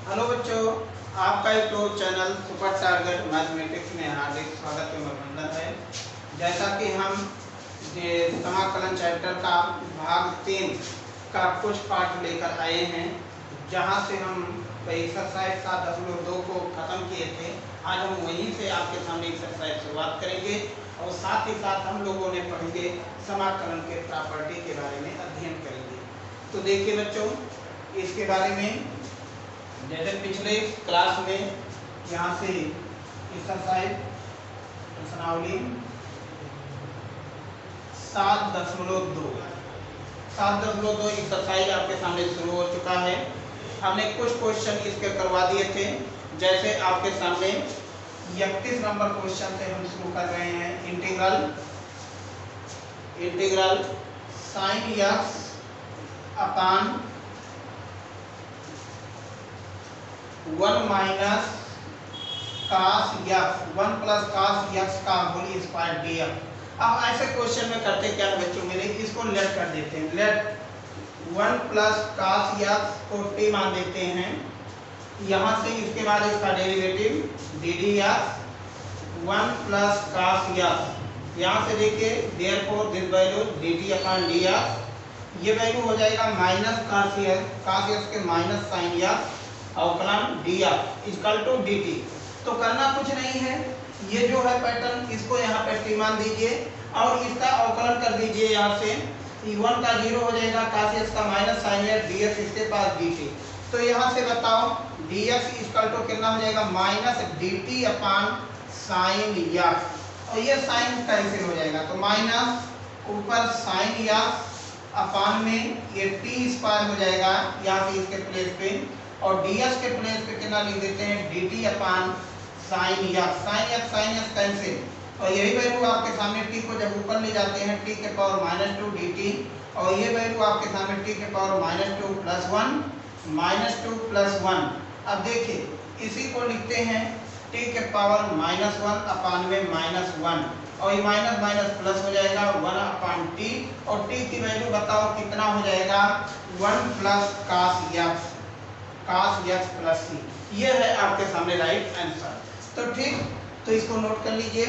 Hello बच्चों, आपका YouTube channel super target mathematics में हार्दिक स्वागत एवं अभिनंदन है। जैसा कि हम समाकलन चैप्टर का भाग 3 का कुछ पाठ लेकर आए हैं, जहां से हम एक्सरसाइज 7.2 को खत्म किए थे। आज हम वहीं से आपके सामने एक्सरसाइज शुरुआत करेंगे और साथ ही साथ हम लोगों ने पढ़ेंगे समाकलन के प्रॉपर्टी के बारे में अध्ययन करेंगे। तो देखिए बच्चों, इसके बारे में जैसे पिछले क्लास में यहाँ से एक्सरसाइज प्रश्नावली 7.2 एक्सरसाइज आपके सामने शुरू हो चुका है। हमने कुछ क्वेश्चन इसके करवा दिए थे। जैसे आपके सामने 31 नंबर क्वेश्चन से हम शुरू कर रहे हैं। Integral sine X upon 1 minus cos X 1 plus cos X का होल स्क्वायर dx। अब ऐसे क्वेश्चन में करते क्या है बच्चों मेरे, इसको लेट कर देते हैं। लेट 1 प्लस कास एक्स को t मान देते हैं। यहाँ से इसके बाद इसका derivative D D X 1 plus cos X, यहाँ से देखिए therefore this value D T upon D X, ये वैल्यू हो जाएगा माइनस कास एक्स के माइनस साइन एक्स अवकलन dx इक्वल टू dt। तो करना कुछ नहीं है, ये जो है पैटर्न, इसको यहाँ पे t मान दीजिए और इसका अवकलन कर दीजिए। यहाँ से 1 का 0 हो जाएगा, cos x का माइनस sin x dx, इसके पास dt। तो यहाँ से बताओ dx इक्वल टू कितना हो जाएगा, माइनस dt अपान sin x, और ये साइन कैंसिल हो जाएगा। तो माइनस ऊपर sin x अपान में ये t स्क्वायर हो जाएगा यहाँ से इसके प्लेस पे, और ds के प्लेस पे कितना लिख देते हैं, dt अपान साइन x कैंसिल, और यही वैल्यू आपके सामने t को जब ऊपर ले जाते हैं t के पावर -2 dt, और ये वैल्यू आपके सामने t के पावर -2 प्लस 1। अब देखिए इसी को लिखते हैं t के पावर -1 अपान में -1, और ये माइनस माइनस प्लस हो जाएगा 1 अपान t, और t की वैल्यू बताओ कितना हो जाएगा, 1 plus cos x plus C. ये है आपके सामने राइट आंसर। तो ठीक, तो इसको नोट कर लीजिए।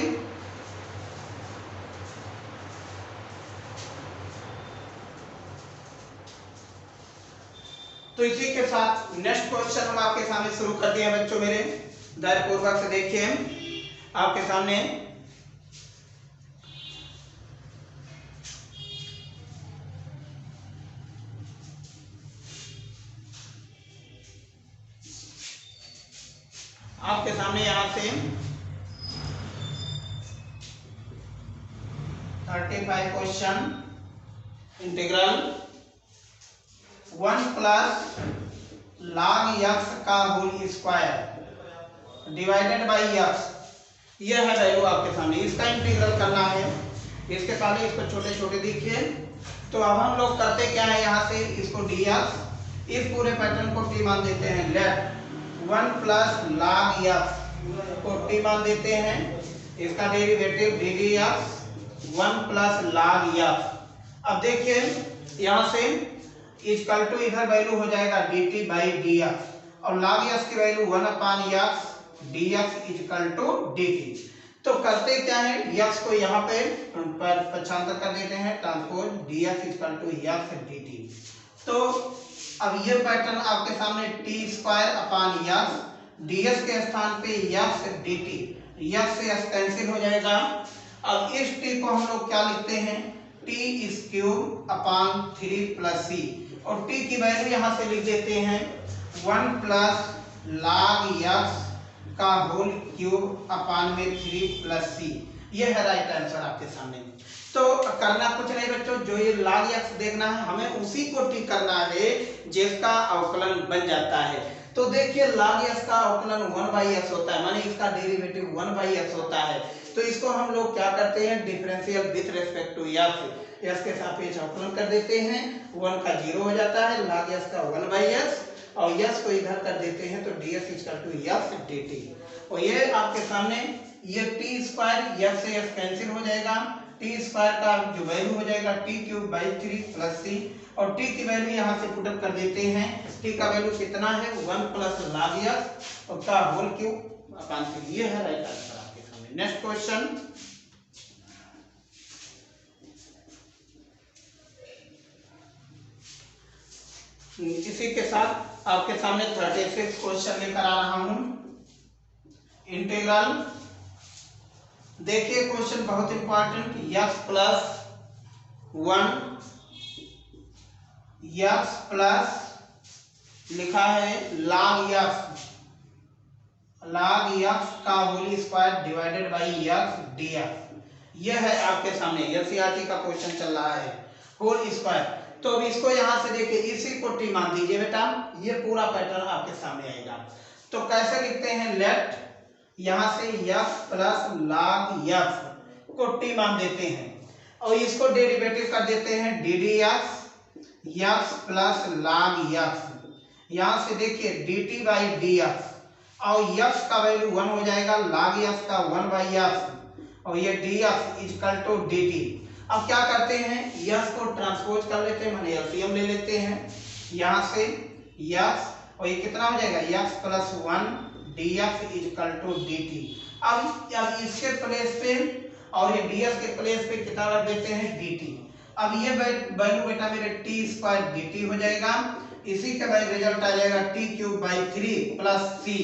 तो इसी के साथ नेक्स्ट क्वेश्चन हम आपके सामने शुरू कर दिए बच्चों मेरे, धैर्यपूर्वक से देखिए आपके सामने। आपके सामने यहाँ से 35 question, integral 1 plus log x का whole square divided by x, ये है वैल्यू आपके सामने। इसका इंटीग्रल करना है। इसके पहले इसको छोटे छोटे देखिए। तो अब हम लोग करते क्या है, यहाँ से इसको dx, इस पूरे पैटर्न को t मान देते हैं। लेट 1 प्लस log x को t मान देते हैं, इसका derivative D D X 1 plus log x। अब देखिए यहाँ से इक्वल टू इधर वैल्यू हो जाएगा dt बाई डी एक्स, और log x की value 1 upon x dx equal to dt। तो करते क्या है, x को यहाँ पे पक्षांतर कर देते हैं, transpose dx equal to x dt। तो अब ये पैटर्न आपके सामने t square upon x, ds के स्थान पे x dt, x से x कैंसिल हो जाएगा। अब इस t को हम लोग क्या लिखते हैं, t is cube upon 3 plus c, और t की वैल्यू यहाँ से लिख देते हैं 1 प्लस log x का होल क्यूब अपान में 3 प्लस c। ये है राइट आंसर आपके सामने। तो करना कुछ नहीं बच्चों, जो ये log x देखना है हमें उसी को ठीक करना है जिसका अवकलन बन जाता है। तो देखिए log x का अवकलन 1/x होता है, माने इसका डेरिवेटिव 1/x होता है। तो इसको हम लोग क्या करते हैं, differential with respect to x के सापेक्ष अवकलन कर देते हैं। 1 का 0 हो जाता है, log x का 1/x, और x को इधर कर देते हैं तो dx equal to x dt। और ये आपके सामने ये t स्क्वायर x से x कैंसिल हो जाएगा, टी स्क्वायर का जो वैल्यू हो जाएगा T cube by 3 plus C, और टी की वैल्यू यहाँ से पुटअप कर देते हैं। टी का वैल्यू कितना है 1 प्लस log x और का होल क्यूब अपॉन 3। ये है राइट आंसर आपके सामने। नेक्स्ट क्वेश्चन, इसी के साथ आपके सामने 36 क्वेश्चन लेकर आ रहा हूं। इंटीग्रल, देखिए क्वेश्चन बहुत important, x plus 1 x plus लिखा है log x का whole square divided by x dx। यह है आपके सामने एनसीईआरटी का क्वेश्चन चल रहा है, होल स्क्वायर। तो अब इसको यहां से देखिए, इसी को टी मान दीजिए बेटा, ये पूरा पैटर्न आपके सामने आएगा। तो कैसे लिखते हैं, लेट यहां से x प्लस log x को टी मान देते हैं और इसको डेरिवेटिव कर देते हैं D D x plus log x। यहां से देखिए dt बाई dx और x का वैल्यू 1 हो जाएगा, log x का 1 बाई x और ये dx इक्वल टू dt। अब क्या करते हैं, x को ट्रांसपोज कर लेते हैं, माने एलसीएम ले लेते हैं यहां से x, और ये कितना हो जाएगा x plus 1 dx equal to dt। अब इसके प्लेस पे और ये ds के प्लेस पे कितना रख देते हैं dt। अब ये वैल्यू बेटा मेरे t स्क्वायर dt हो जाएगा। इसी के बाद रिजल्ट आ जाएगा टी क्यूब बाई 3 प्लस सी।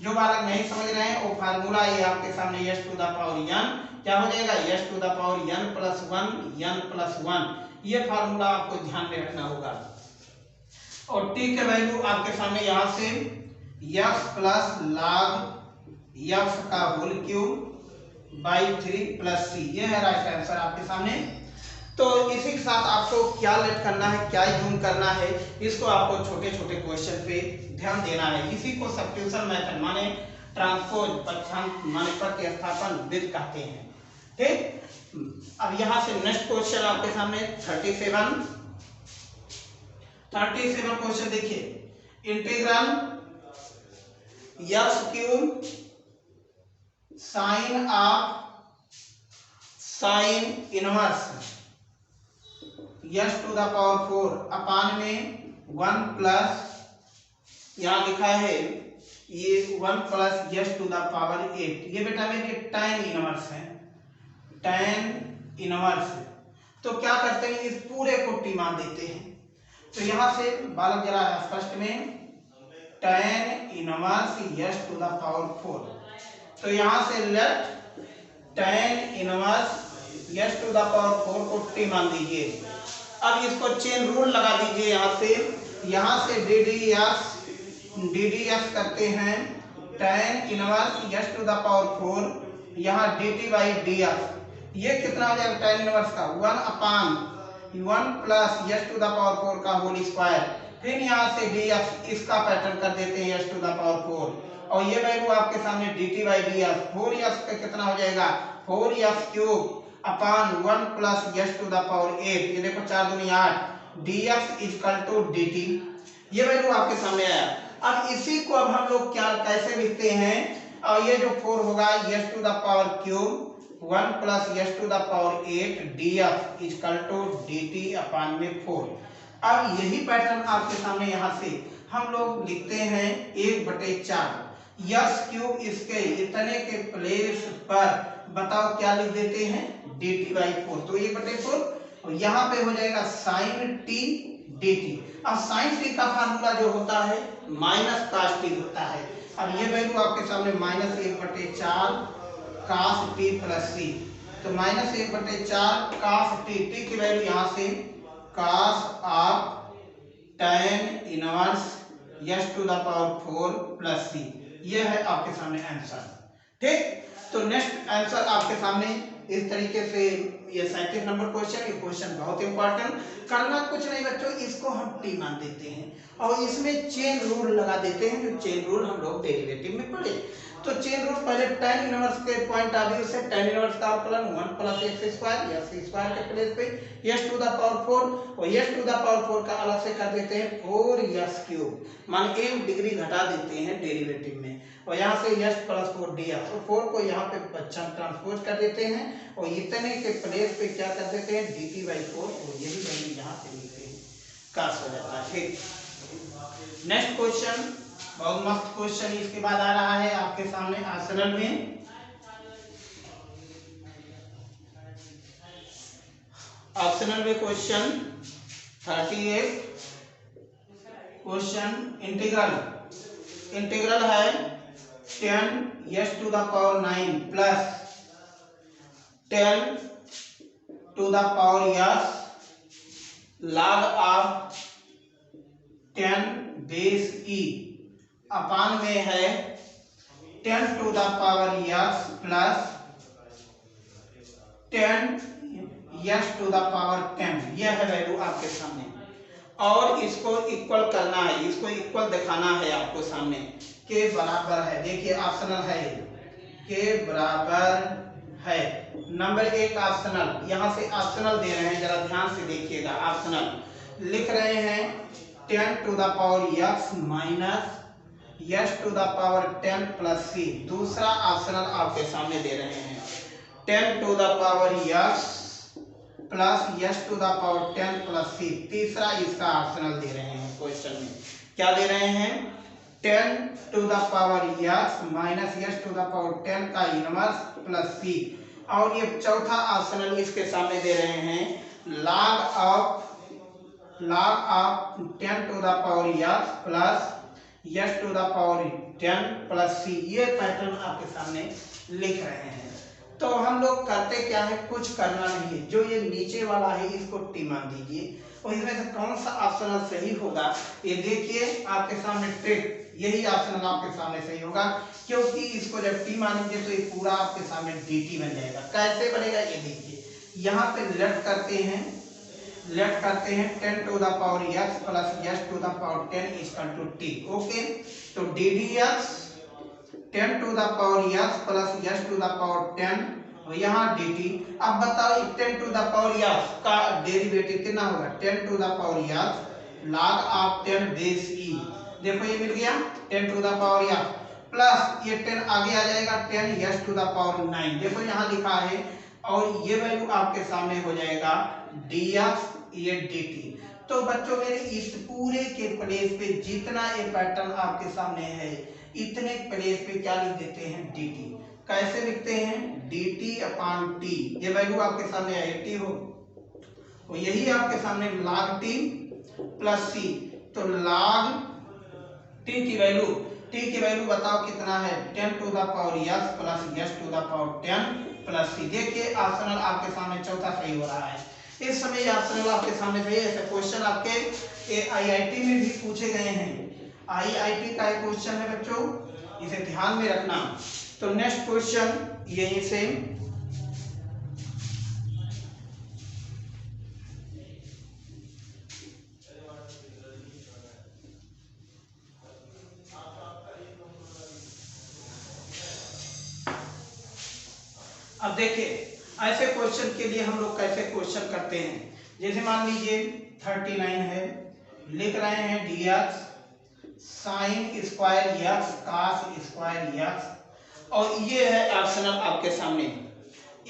जो बालक नहीं समझ रहे हैं वो फार्मूला ये आपके सामने s to the power n क्या हो जाएगा, s to the power n plus 1 n plus 1। ये फार्मूला आपको ध्यान में रखना होगा। और t के वैल्यू आपके सामने यहाँ से x प्लस log x का whole cube by 3 plus C. ये है राइट आंसर आपके सामने। तो इसी के साथ आपको क्या लेट करना है, क्या यूज करना है, इसको आपको छोटे छोटे क्वेश्चन पे ध्यान देना है। इसी को सब्स्टिट्यूशन मेथड माने ट्रांसपोज पक्षांत माने प्रतिस्थापन विधि कहते हैं। ठीक, अब यहां से नेक्स्ट क्वेश्चन आपके सामने 37 क्वेश्चन देखिए, integral x cube sine of sine inverse s to the power 4 upon में 1 प्लस, यहाँ लिखा है ये 1 plus s to the power 8। ये बेटा मेरे tan इनवर्स है, tan इनवर्स। तो क्या करते हैं, इस पूरे को टी मान देते हैं। तो यहाँ से बालक जरा फर्स्ट में tan inverse s to the power 4। तो यहाँ से let tan inverse s to the power 4 को टी मान दीजिए। अब इसको चेन रूल लगा दीजिए, यहाँ से डी डी एक्स करते हैं tan inverse s to the power 4, यहाँ dt बाई डी एक्स। ये कितना हो जाएगा tan इनवर्स का 1 upon 1 plus s to the power 4 का होल स्क्वायर। फिर यहाँ से dx इसका पैटर्न कर देते हैं s टू द पावर 4, और ये वैल्यू आपके सामने dt by D x 4s का कितना हो जाएगा 4s cube upon 1 plus s to the power 8। ये देखो 4 दूनी 8 dx इक्वल टू dt। ये वैल्यू आपके सामने आया। अब इसी को अब हम लोग क्या कैसे लिखते हैं, और ये जो 4 होगा s to the power cube 1 plus s to the power 8 dx equal to dt upon में 4। अब यही पैटर्न आपके सामने यहाँ से हम लोग लिखते हैं 1/4 s क्यूब, इसके इतने के प्लेस पर बताओ क्या लिख देते हैं dt बाई 4। तो 1/4 और यहाँ पे हो जाएगा साइन टी dt। अब साइन टी का फार्मूला जो होता है माइनस कास टी होता है। अब ये वैल्यू आपके सामने minus 1/4 cos T plus C. तो माइनस 1/4 कास टी, टी की वैल्यू यहाँ से cos of tan inverse s to the power 4 plus C. ये है आपके सामने आंसर। ठीक, तो नेक्स्ट आंसर आपके सामने इस तरीके से ये 37 नंबर क्वेश्चन। ये क्वेश्चन बहुत इंपॉर्टेंट, करना कुछ नहीं बच्चों, इसको हम टी मान देते हैं और इसमें चेन रूल लगा देते हैं, जो चेन रूल हम लोग डेरिवेटिव में पढ़े। तो चेन रूल पहले tan इनवर्स के पॉइंट ऑफ व्यू से tan इनवर्स का अवकलन 1 प्लस x स्क्वायर या c स्क्वायर के प्लेस पे s टू द पावर 4 और s टू द पावर 4 का अलग से कर देते हैं 4s क्यूब, मान 1 डिग्री घटा देते हैं डेरिवेटिव में, और यहाँ से s प्लस 4 dx, तो 4 को यहाँ पे ट्रांसपोज कर देते हैं और इतने के प्लेस पे क्या कर देते हैं, dt बाई 4, और यही वैल्यू यहाँ पे लिखते हैं, काश हो जाता है। ठीक, नेक्स्ट क्वेश्चन, बहुत मस्त क्वेश्चन इसके बाद आ रहा है आपके सामने आर्सेनल में। ऑप्शनल में क्वेश्चन 38, क्वेश्चन इंटीग्रल है 10 to the power 9 plus 10 to the power s log of 10 base e अपान में है 10 to the power s plus 10 s to the power 10। यह है वैल्यू आपके सामने, और इसको इक्वल करना है, इसको इक्वल दिखाना है आपको सामने, के बराबर है। देखिए ऑप्शनल है, के बराबर है। नंबर 1 ऑप्शनल, यहाँ से ऑप्शनल दे रहे हैं, जरा ध्यान से देखिएगा। ऑप्शनल लिख रहे हैं 10 to the power x minus s to the power 10 plus c। दूसरा ऑप्शनल आपके सामने दे रहे हैं 10 to the power x plus s to the power 10 plus c। तीसरा इसका ऑप्शनल दे रहे हैं क्वेश्चन में, क्या दे रहे हैं, 10 to the power x minus s to the power 10 का इनवर्स प्लस c। और ये चौथा ऑप्शनल इसके सामने दे रहे हैं log of 10 to the power x plus s to the power 10 plus c। ये पैटर्न आपके सामने लिख रहे हैं। तो हम लोग करते क्या है, कुछ करना नहीं है, जो ये नीचे वाला है इसको टी मान दीजिए, और इसमें से कौन सा ऑप्शनल सही होगा ये देखिए आपके सामने ट्रिक। यही ऑप्शनल आपके सामने सही होगा, क्योंकि इसको जब टी मानेंगे तो ये पूरा आपके सामने dt बन जाएगा। कैसे बनेगा ये देखिए, यहाँ पे लेफ्ट करते हैं 10 to the power x plus s to the power 10 equal to t। Okay, तो ddx 10 to the power x plus s to the power 10, और यहाँ dt। अब बताओ 10 to the power x का डेरिवेटिव कितना होगा, 10 to the power x log of 10 base e। देखो ये मिल गया 10 to the power x plus ये 10 आगे आ जाएगा 10 s to the power 9। देखो यहाँ लिखा है, और ये वैल्यू आपके सामने हो जाएगा dx ये dt। तो बच्चों मेरे इस पूरे के प्लेस पे जितना ये पैटर्न आपके सामने है, इतने प्लेस पे क्या लिख देते हैं, dt। कैसे लिखते हैं, dt अपॉन t। ये वैल्यू आपके सामने है t हो, और यही आपके सामने log t प्लस c। तो log t की वैल्यू बताओ कितना है, 10 to the power x plus s to the power 10 plus c। देखिए ऑप्शनल आपके सामने चौथा सही हो रहा है। इस समय ये ऑप्शनल आपके सामने सही है। ऐसे क्वेश्चन आपके आईआईटी में भी पूछे गए हैं, आईआईटी का एक क्वेश्चन है बच्चों, इसे ध्यान में रखना। तो नेक्स्ट क्वेश्चन यहीं से, अब देखिए ऐसे क्वेश्चन के लिए हम लोग कैसे क्वेश्चन करते हैं। जैसे मान लीजिए 39 है, लिख रहे हैं dx sign square x cos square x, और ये है ऑप्शनल आपके सामने।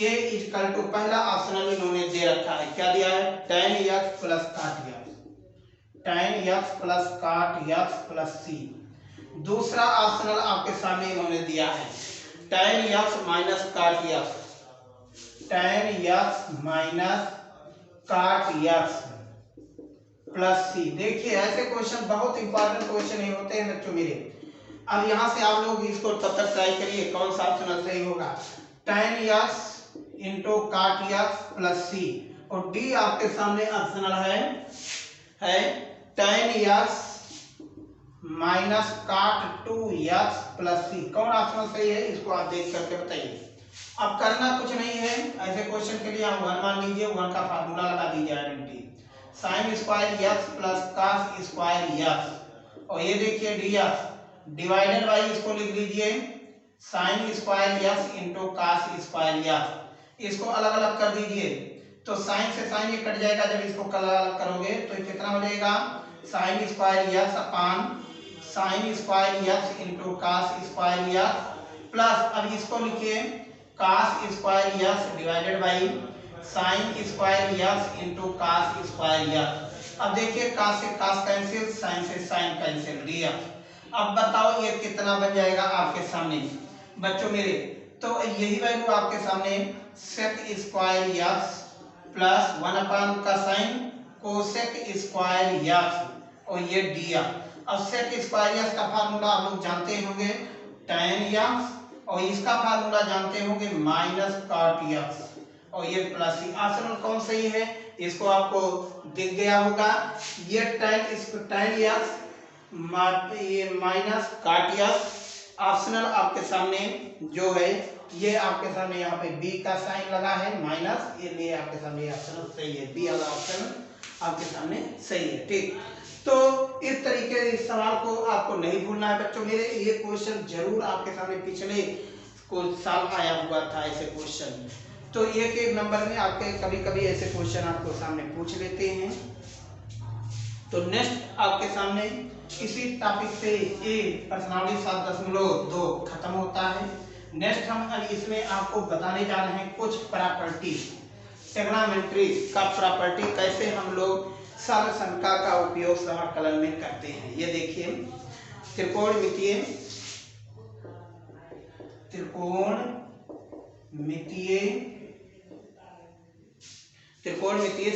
ये इक्वल टू पहला ऑप्शनल इन्होंने दे रखा है, क्या दिया है, tan x plus cot x, tan x plus cot x plus c। दूसरा ऑप्शनल आपके सामने इन्होंने दिया है tan x minus cot x, tan x minus cot x plus c। देखिए ऐसे क्वेश्चन बहुत इंपॉर्टेंट क्वेश्चन ही होते हैं बच्चों मेरे। अब यहाँ से आप लोग इसको तब तक ट्राई करिए कौन सा ऑप्शन सही होगा, tan x into cot x plus c, और डी आपके सामने ऑप्शनल है tan x minus cot 2x plus c। कौन ऑप्शन सही है इसको आप देख करके बताइए। अब करना कुछ नहीं है, ऐसे क्वेश्चन के लिए आप 1 मान लीजिए, 1 का फार्मूला लगा दीजिए identity, sign square x plus cos square x, और ये देखिए dx डिवाइडेड बाई इसको लिख लीजिए sign square x into cos square x। इसको अलग अलग कर दीजिए, तो साइन से साइन ये कट जाएगा, जब इसको अलग अलग करोगे तो कितना हो जाएगा, sine square x upon sine square x into cos square x plus, अब इसको लिखिए cos square x divided by sine square X into cos square X. अब देखिए कास से कास कैंसिल, साइन से साइन कैंसिल, dx। अब बताओ ये कितना बन जाएगा आपके सामने बच्चों मेरे। तो यही वैल्यू आपके सामने सेक स्क्वायर यक्स प्लस 1 का साइन कोसेक स्क्वायर यक्स और ये dx। अब सेक स्क्वायर यक्स का फार्मूला आप लोग जानते होंगे tan यक्स, और इसका फार्मूला जानते होंगे माइनस कॉट यक्स, और ये प्लस ही। ऑप्शनल कौन सही है इसको आपको दिख गया होगा। ये tan यक्स ये माइनस कॉट यक्स। ऑप्शनल आपके सामने जो है ये आपके सामने यहाँ पे b का साइन लगा है माइनस, ये लिए आपके सामने ऑप्शनल सही है, बी वाला ऑप्शन आपके सामने सही है। ठीक, तो इस तरीके इस सवाल को आपको नहीं भूलना है बच्चों मेरे। ये क्वेश्चन जरूर आपके सामने पिछले कुछ साल आया हुआ था ऐसे क्वेश्चन, तो एक एक नंबर में आपके कभी कभी ऐसे क्वेश्चन आपको सामने पूछ लेते हैं। तो नेक्स्ट आपके सामने इसी टॉपिक से ए पर्सनालिटी 7.2 खत्म होता है। नेक्स्ट हम अब इसमें आपको बताने जा रहे हैं कुछ प्रॉपर्टी, ट्रिग्नोमेट्री का प्रॉपर्टी, कैसे हम लोग सरलसंख्या का उपयोग समाकलन में करते हैं। ये देखिए त्रिकोणमितीय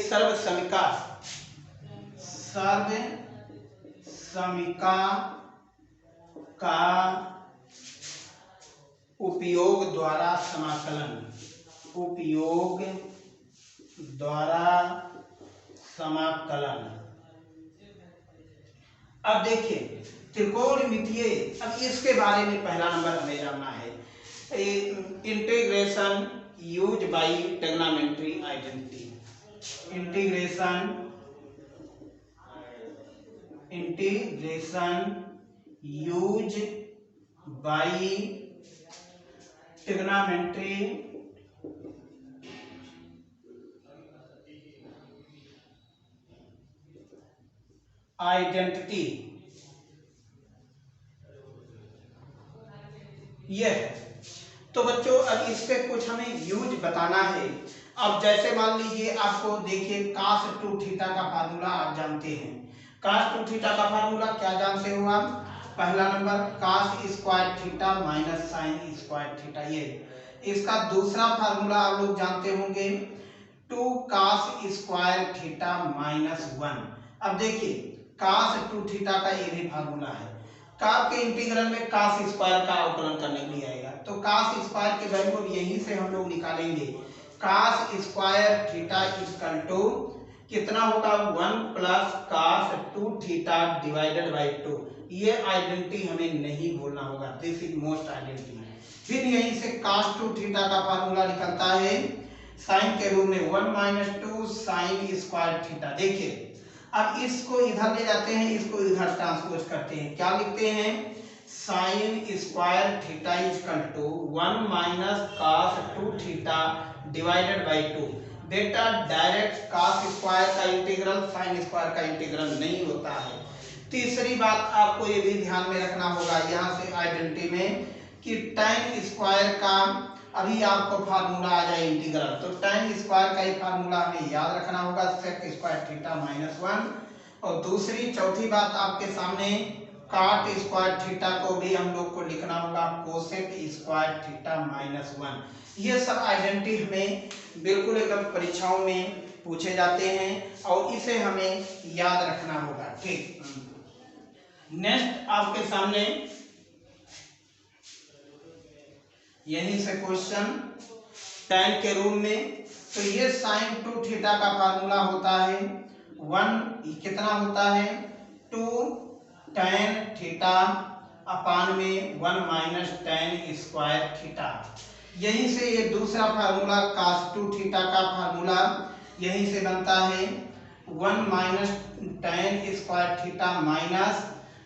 सर्वसमिका का उपयोग द्वारा समाकलन। अब देखिए त्रिकोणमितीय, अब इसके बारे में पहला नंबर हमें जानना है integration use by trigonometry identity. Integration use by trigonometry identity, ये है। तो बच्चों अब इसके कुछ हमें यूज बताना है। अब जैसे मान लीजिए आपको देखिए cos 2 थीटा का फार्मूला आप जानते हैं। cos 2 थीटा का फार्मूला क्या जानते हो आप? पहला number cos square theta minus sign square theta, ये इसका दूसरा फार्मूला आप लोग जानते होंगे 2 cos स्क्वायर थीटा माइनस 1। अब देखिए cos 2 थीटा का ये भी फार्मूला है। आपके इंटीग्रल में cos स्क्वायर का अवकलन करने के लिए आएगा, तो cos स्क्वायर के वैल्यू अब यहीं से हम लोग निकालेंगे। cos square theta equal to कितना होगा 1 plus cos 2 theta divided by 2। ये आइडेंटिटी हमें नहीं भूलना होगा, दिस इज मोस्ट आइडेंटिटी। फिर यहीं से cos 2 थीटा का फार्मूला निकलता है साइन के रूप में 1 माइनस 2 साइन स्क्वायर थीटा। देखिए अब इसको इधर ले जाते हैं, इसको इधर ट्रांसपोज करते हैं, क्या लिखते हैं sine square theta equal to 1 minus cos 2 theta divided by 2। बेटा डायरेक्ट cos स्क्वायर का इंटीग्रल साइन स्क्वायर का इंटीग्रल नहीं होता है। तीसरी बात आपको ये भी ध्यान में रखना होगा यहाँ से आइडेंटिटी में कि tan स्क्वायर का अभी आपको फार्मूला आ जाए इंटीग्रल, तो tan स्क्वायर का ही फार्मूला हमें याद रखना होगा sec स्क्वायर थीटा माइनस 1। और दूसरी चौथी बात आपके सामने cot स्क्वायर थीटा को भी हम लोग को लिखना होगा कोसेक स्क्वायर थीटा माइनस 1। ये सब आइडेंटिटी हमें बिल्कुल एकदम परीक्षाओं में पूछे जाते हैं और इसे हमें याद रखना होगा। ठीक, नेक्स्ट आपके सामने यहीं से क्वेश्चन tan के रूप में, तो ये साइन 2 थीटा का फार्मूला होता है 1 कितना होता है 2 tan थीटा अपान में 1 माइनस tan स्क्वायर थीटा। यहीं से ये दूसरा फार्मूला cos 2 थीटा का फार्मूला यहीं से बनता है 1 minus tan square theta minus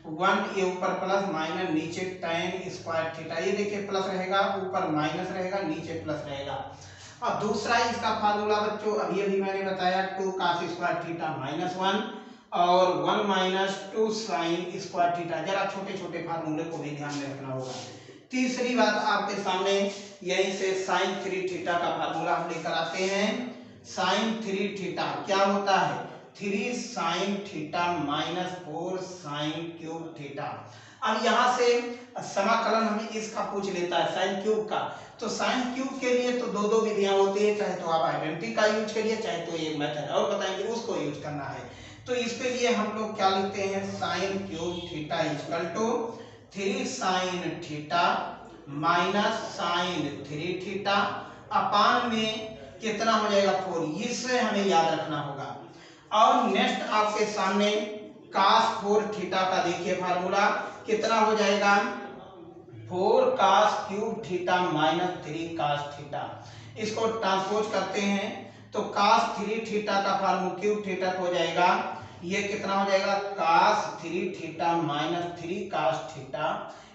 1, ये ऊपर प्लस माइनस नीचे tan स्क्वायर थीटा। ये देखिए प्लस रहेगा, ऊपर माइनस रहेगा, नीचे प्लस रहेगा। अब दूसरा इसका फार्मूला बच्चों अभी अभी मैंने बताया 2 cos स्क्वायर थीटा माइनस 1 और 1 माइनस 2 साइन स्क्वायर थीटा। जरा छोटे छोटे फार्मूले को भी ध्यान में रखना होगा। तीसरी बात आपके सामने यहीं से साइन 3 थीटा का फार्मूला हम लेकर आते हैं साइन 3 थीटा क्या होता है 3 sine theta minus 4 sign cube theta. अब यहाँ से समाकलन हमें इसका पूछ लेता है साइन क्यूब का, तो साइन क्यूब के लिए तो दो विधियां होती है, चाहे तो आप आइडेंटिटी का यूज करिए, चाहे तो एक मेथड और बताएंगे उसको यूज करना है। तो इसके लिए हम लोग क्या लिखते हैं sine cube theta equal to 3 sine theta minus sine 3 theta upon में कितना हो जाएगा 4, इससे हमें याद रखना होगा। और नेक्स्ट आपके सामने cos 4 थीटा का देखिए फार्मूला कितना हो जाएगा 4 cos cube theta minus 3 cos theta. इसको ट्रांसपोज करते हैं तो cos 3 थीटा का फार्मूला क्यूब थीटा हो जाएगा, ये कितना हो जाएगा cos 3 theta minus 3 cos theta,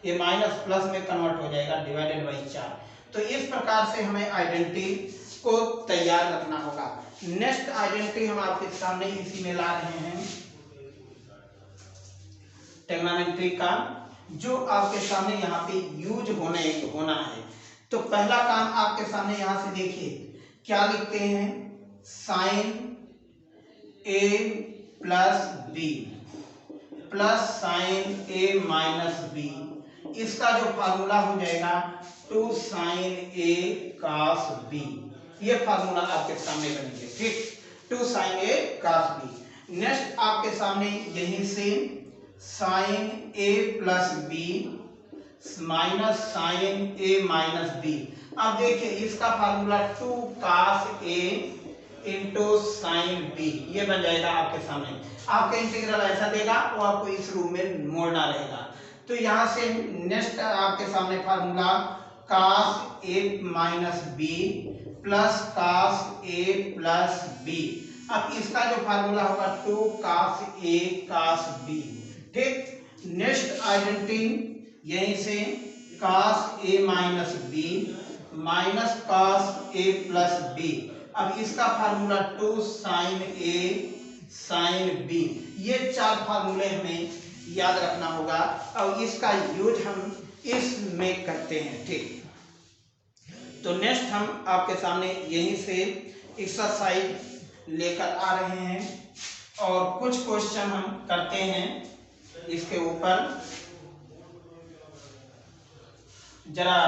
ये माइनस प्लस में कन्वर्ट हो जाएगा डिवाइडेड बाई 4। तो इस प्रकार से हमें आइडेंटिटी को तैयार रखना होगा। नेक्स्ट आइडेंटिटी हम आपके सामने इसी में ला रहे हैं ट्रिग्नोमेट्री का, जो आपके सामने यहाँ पे यूज होना है। तो पहला काम आपके सामने यहाँ से देखिए क्या लिखते हैं साइन ए प्लस बी प्लस साइन ए माइनस बी, इसका जो फार्मूला हो जाएगा 2 साइन ए cos बी, ये फार्मूला आपके सामने बनेंगे ठीक 2 साइन ए cos बी। नेक्स्ट आपके सामने यहीं से साइन ए प्लस बी माइनस साइन ए माइनस बी। अब देखिए इसका फार्मूला 2 cos ए इंटू साइन बी, ये बन जाएगा आपके सामने। आपका इंटीग्रल ऐसा देगा वो आपको इस रूप में मोड़ना रहेगा। तो यहाँ से नेक्स्ट आपके सामने फार्मूला cos ए माइनस बी प्लस cos ए प्लस बी। अब इसका जो फार्मूला होगा 2 cos ए cos बी ठीक। नेक्स्ट आइडेंटिटी यहीं से cos ए माइनस बी माइनस cos ए प्लस बी। अब इसका फार्मूला 2 साइन ए साइन बी, ये 4 फार्मूले हमें याद रखना होगा और इसका यूज हम इसमें करते हैं ठीक। तो नेक्स्ट हम आपके सामने यहीं से एक्सरसाइज लेकर आ रहे हैं और कुछ क्वेश्चन हम करते हैं इसके ऊपर। जरा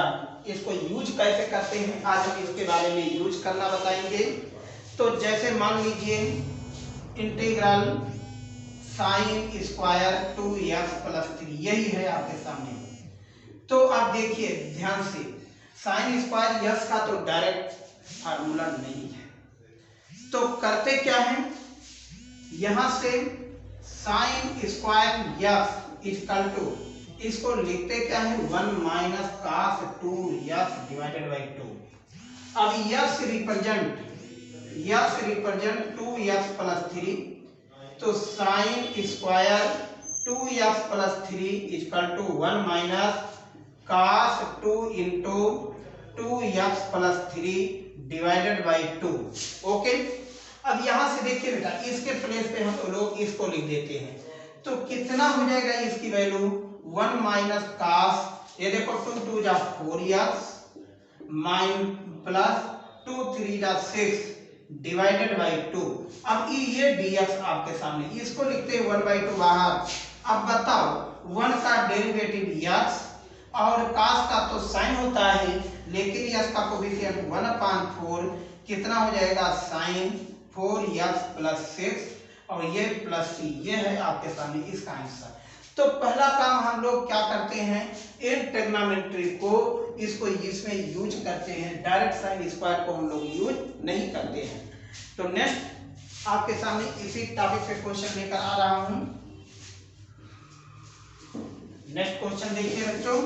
इसको यूज कैसे करते हैं आज हम इसके बारे में यूज करना बताएंगे। तो जैसे मान लीजिए integral sine square 2x plus 3 यही है आपके सामने। तो आप देखिए ध्यान से साइन स्क्वायर यस का तो डायरेक्ट फार्मूला नहीं है, तो करते क्या है यहां से sine square X equal to इसको लिखते क्या है 1 minus cos 2x divided by 2। अब यस रिप्रेजेंट 2x प्लस 3, तो sine square 2x plus 3 equal to 1 minus cos 2 into 2x plus 3 divided by 2। Okay, अब यहां से देखिए बेटा इसके प्लेस पे हम लोग इसको लिख देते हैं, तो कितना हो जाएगा इसकी वैल्यू 1 माइनस cos, ये देखो 2 2 जा 4x माइन प्लस 2 3 जा 6 डिवाइडेड बाई 2। अब ये dx आपके सामने, इसको लिखते हैं 1/2 बाहर। अब बताओ 1 का डेरिवेटिव x और cos का तो साइन होता है, लेकिन x का कोफिशिएंट 1/4 कितना हो जाएगा साइन 4x प्लस 6 और ये प्लस c, ये है आपके सामने इसका आंसर। तो पहला काम हम लोग क्या करते हैं इन ट्रिग्नोमेट्री को इसको इसमें यूज करते हैं, डायरेक्ट साइन स्क्वायर को हम लोग यूज नहीं करते हैं। तो नेक्स्ट आपके सामने इसी टॉपिक पे क्वेश्चन लेकर आ रहा हूं। नेक्स्ट क्वेश्चन देखिए बच्चों,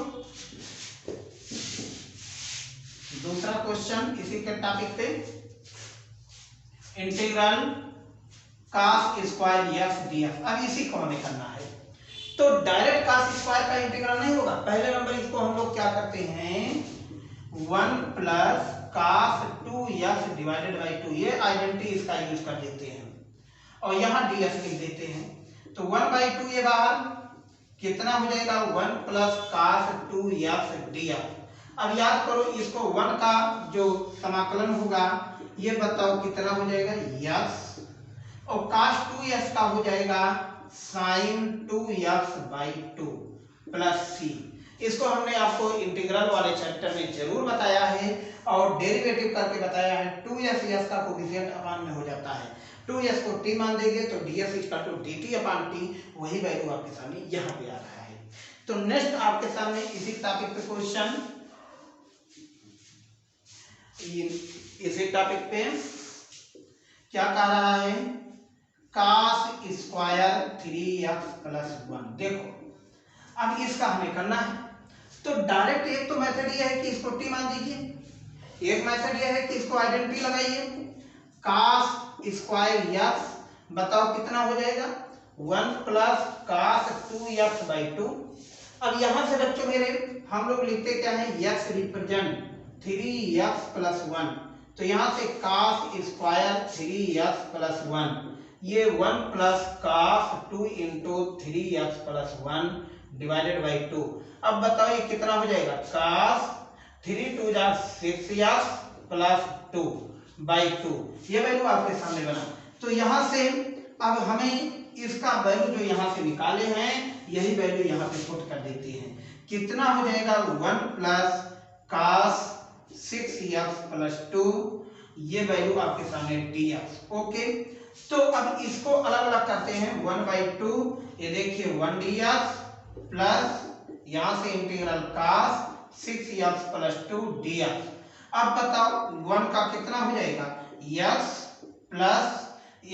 दूसरा क्वेश्चन इसी के टॉपिक पे integral cos square x dx। अब इसी को हमें करना है, तो डायरेक्ट cos स्क्वायर का इंटीग्रल नहीं होगा। पहले नंबर इसको हम लोग क्या करते हैं 1 plus cos 2x divided by 2, ये आइडेंटिटी इसका यूज कर देते हैं और यहाँ dx लिख देते हैं। तो 1/2 ये बाहर कितना हो जाएगा 1 प्लस cos 2x dx। अब याद करो इसको 1 का जो समाकलन होगा ये बताओ कितना हो जाएगा यक्स, और cos 2x का हो जाएगा sin 2x/2 प्लस सी। इसको हमने आपको इंटीग्रल वाले चैप्टर में जरूर बताया है और डेरिवेटिव करके बताया है। 2s यस का कोफिशिएंट अपान में हो जाता है, 2s को t मान देंगे तो ds dt/t, वही वैल्यू आपके सामने यहाँ पे आ रहा है। तो नेक्स्ट आपके सामने इसी टॉपिक पे क्वेश्चन, इसी टॉपिक पे क्या कह रहा है, cos स्क्वायर 3x+1। देखो अब इसका हमें करना है, तो डायरेक्ट एक तो मेथड ये है कि इसको t मान दीजिए, एक मेथड ये है कि इसको आइडेंटिटी लगाइए। cos स्क्वायर x बताओ कितना हो जाएगा 1 प्लस cos 2x/2। अब यहां से बच्चों मेरे हम लोग लिखते क्या है, x रिप्रेजेंट 3x+1, तो यहां से cos स्क्वायर 3x+1, ये 1 plus cos 2 into 3x+1 divided by 2। अब बताओ ये कितना हो जाएगा, cos 3 2 6x प्लस 2 बाई 2, ये वैल्यू आपके सामने बना। तो यहाँ से अब हमें इसका वैल्यू जो यहाँ से निकाले हैं यही वैल्यू यहाँ पे पुट कर देते हैं, कितना हो जाएगा 1 प्लस cos 6x+2, ये वैल्यू आपके सामने dx। ओके, तो अब इसको अलग अलग करते हैं, 1/2, ये देखिए 1 dx प्लस यहाँ से इंटीग्रल cos 6x+2 dx। अब बताओ 1 का कितना हो जाएगा x प्लस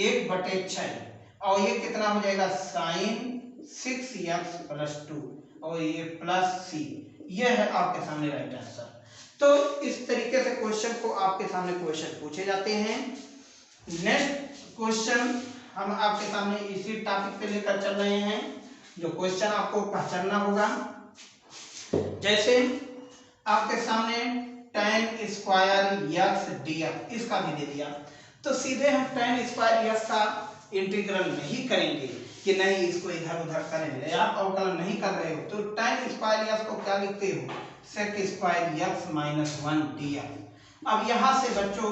1/6, और ये कितना हो जाएगा sin 6x+2, और ये प्लस c, ये है आपके सामने राइट आंसर। तो इस तरीके से क्वेश्चन को आपके सामने क्वेश्चन पूछे जाते हैं। नेक्स्ट क्वेश्चन हम आपके सामने इसी टॉपिक पे लेकर चल रहे हैं, जो क्वेश्चन आपको पहचानना होगा। जैसे आपके सामने tan स्क्वायर x dx, इसका भी दे दिया, तो सीधे हम tan स्क्वायर x का इंटीग्रल नहीं करेंगे कि नहीं इसको इधर उधर करेंगे, आप अवकलन नहीं कर रहे हो तो tan स्क्वायर x को क्या लिखते हो, sec स्क्वायर x - 1 dx। अब यहाँ से बच्चों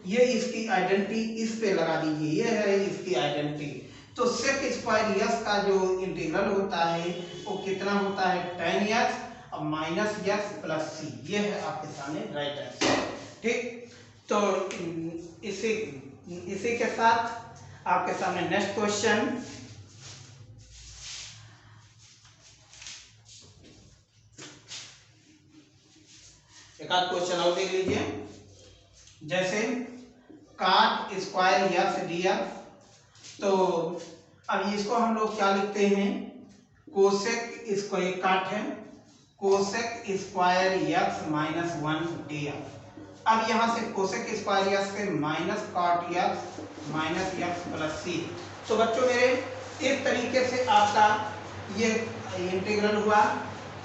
ये इसकी आइडेंटिटी इस पे लगा दीजिए, ये है इसकी आइडेंटिटी। तो sec स्क्वायर x का जो इंटीग्रल होता है वो कितना होता है tan x और माइनस x प्लस c, ये है आपके सामने राइट आंसर। ठीक, तो इसी के साथ आपके सामने नेक्स्ट क्वेश्चन, एक आध क्वेश्चन और देख लीजिए। जैसे cot स्क्वायर x dx, तो अब इसको हम लोग क्या लिखते हैं, कोसेक, इसको एक काट है कोसेक स्क्वायर x - 1 dx। अब यहाँ से कोसेक स्क्वायर x के minus cot x minus x plus c। तो बच्चों मेरे एक तरीके से आपका ये इंटीग्रल हुआ।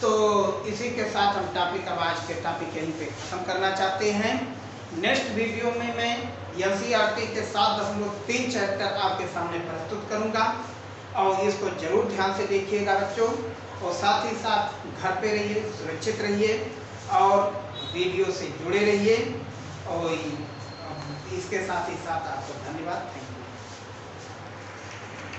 तो इसी के साथ हम टॉपिक, अब आज के टॉपिक यहीं पे खत्म करना चाहते हैं। नेक्स्ट वीडियो में मैं NCERT के 7.3 चैप्टर आपके सामने प्रस्तुत करूंगा, और इसको जरूर ध्यान से देखिएगा बच्चों, और साथ ही साथ घर पे रहिए, सुरक्षित रहिए और वीडियो से जुड़े रहिए। और इसके साथ ही साथ आपको धन्यवाद।